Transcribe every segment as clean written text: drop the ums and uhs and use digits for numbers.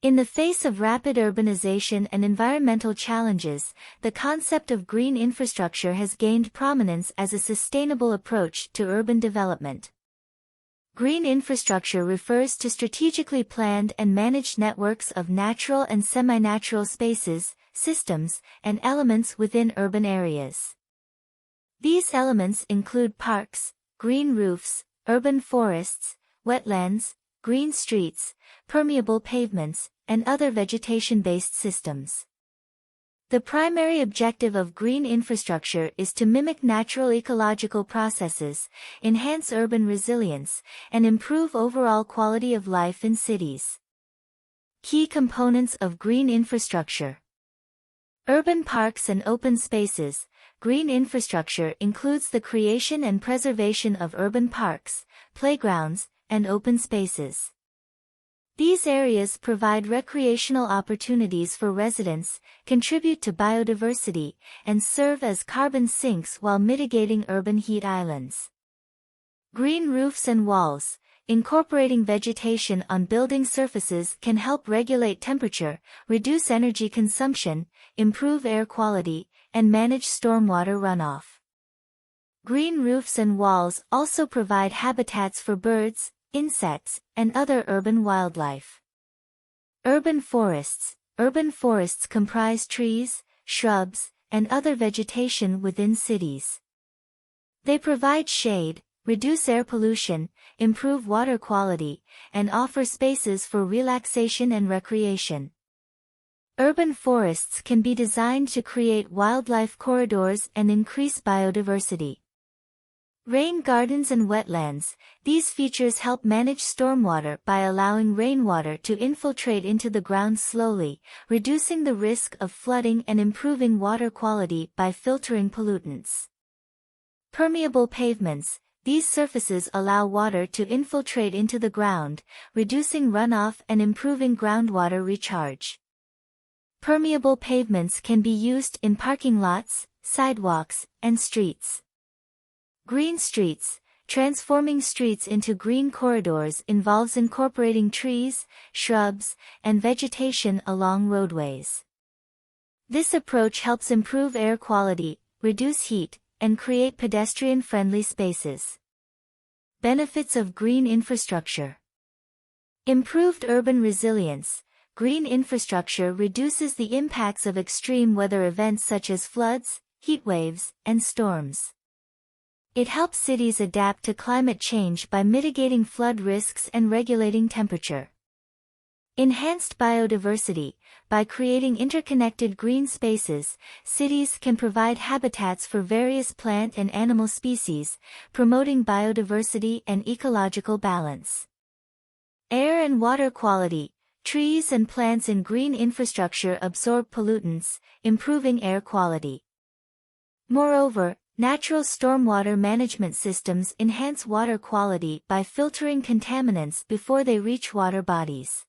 In the face of rapid urbanization and environmental challenges, the concept of green infrastructure has gained prominence as a sustainable approach to urban development. Green infrastructure refers to strategically planned and managed networks of natural and semi-natural spaces, systems, and elements within urban areas. These elements include parks, green roofs, urban forests, wetlands, green streets, permeable pavements, and other vegetation-based systems. The primary objective of green infrastructure is to mimic natural ecological processes, enhance urban resilience, and improve overall quality of life in cities. Key components of green infrastructure. Urban parks and open spaces. Green infrastructure includes the creation and preservation of urban parks, playgrounds, and open spaces. These areas provide recreational opportunities for residents, contribute to biodiversity, and serve as carbon sinks while mitigating urban heat islands. Green roofs and walls. Incorporating vegetation on building surfaces can help regulate temperature, reduce energy consumption, improve air quality, and manage stormwater runoff. Green roofs and walls also provide habitats for birds, insects, and other urban wildlife. Urban forests. Urban forests comprise trees, shrubs, and other vegetation within cities. They provide shade, reduce air pollution, improve water quality, and offer spaces for relaxation and recreation. Urban forests can be designed to create wildlife corridors and increase biodiversity. Rain gardens and wetlands. These features help manage stormwater by allowing rainwater to infiltrate into the ground slowly, reducing the risk of flooding and improving water quality by filtering pollutants. Permeable pavements. These surfaces allow water to infiltrate into the ground, reducing runoff and improving groundwater recharge. Permeable pavements can be used in parking lots, sidewalks, and streets. Green streets. Transforming streets into green corridors involves incorporating trees, shrubs, and vegetation along roadways. This approach helps improve air quality, reduce heat, and create pedestrian-friendly spaces. Benefits of green infrastructure. Improved urban resilience. Green infrastructure reduces the impacts of extreme weather events such as floods, heat waves, and storms. It helps cities adapt to climate change by mitigating flood risks and regulating temperature. Enhanced biodiversity. By creating interconnected green spaces, cities can provide habitats for various plant and animal species, promoting biodiversity and ecological balance. Air and water quality. Trees and plants in green infrastructure absorb pollutants, improving air quality. Moreover, natural stormwater management systems enhance water quality by filtering contaminants before they reach water bodies.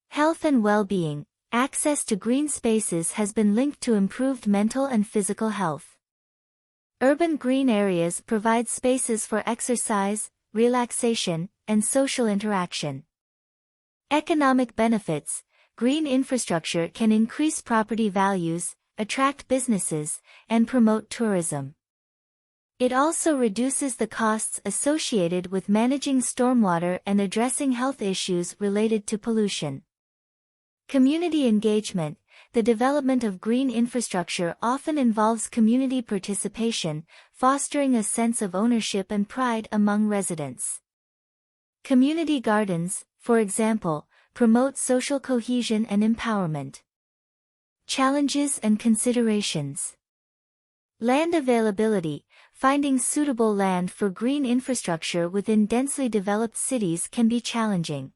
Health and well-being. Access to green spaces has been linked to improved mental and physical health. Urban green areas provide spaces for exercise, relaxation, and social interaction. Economic benefits. Green infrastructure can increase property values, attract businesses, and promote tourism. It also reduces the costs associated with managing stormwater and addressing health issues related to pollution. Community engagement. The development of green infrastructure often involves community participation, fostering a sense of ownership and pride among residents. Community gardens, for example, promote social cohesion and empowerment. Challenges and considerations. Land availability. Finding suitable land for green infrastructure within densely developed cities can be challenging.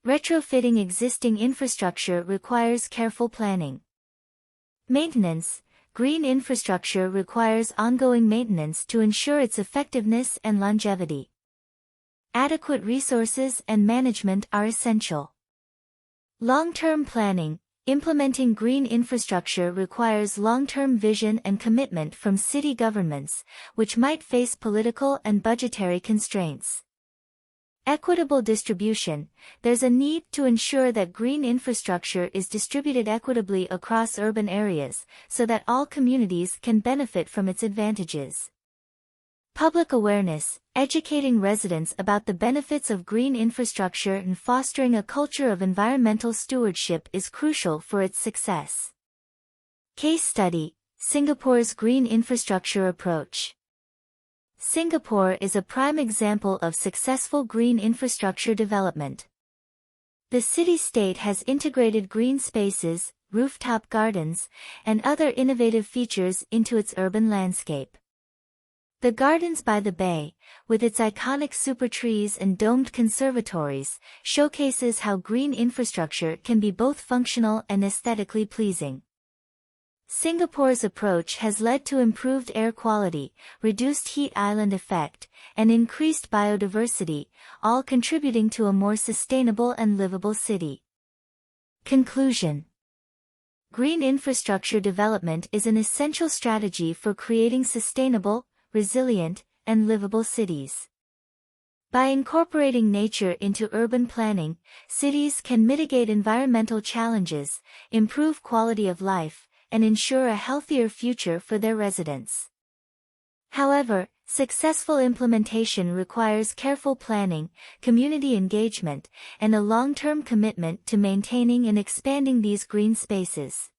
Retrofitting existing infrastructure requires careful planning. Maintenance. Green infrastructure requires ongoing maintenance to ensure its effectiveness and longevity. Adequate resources and management are essential. Long-term planning. Implementing green infrastructure requires long-term vision and commitment from city governments, which might face political and budgetary constraints. Equitable distribution. There's a need to ensure that green infrastructure is distributed equitably across urban areas, so that all communities can benefit from its advantages. Public awareness. Educating residents about the benefits of green infrastructure and fostering a culture of environmental stewardship is crucial for its success. Case study: Singapore's green infrastructure approach. Singapore is a prime example of successful green infrastructure development. The city-state has integrated green spaces, rooftop gardens, and other innovative features into its urban landscape. The Gardens by the Bay, with its iconic super trees and domed conservatories, showcases how green infrastructure can be both functional and aesthetically pleasing. Singapore's approach has led to improved air quality, reduced heat island effect, and increased biodiversity, all contributing to a more sustainable and livable city. Conclusion: green infrastructure development is an essential strategy for creating sustainable, resilient, and livable cities. By incorporating nature into urban planning, cities can mitigate environmental challenges, improve quality of life, and ensure a healthier future for their residents. However, successful implementation requires careful planning, community engagement, and a long-term commitment to maintaining and expanding these green spaces.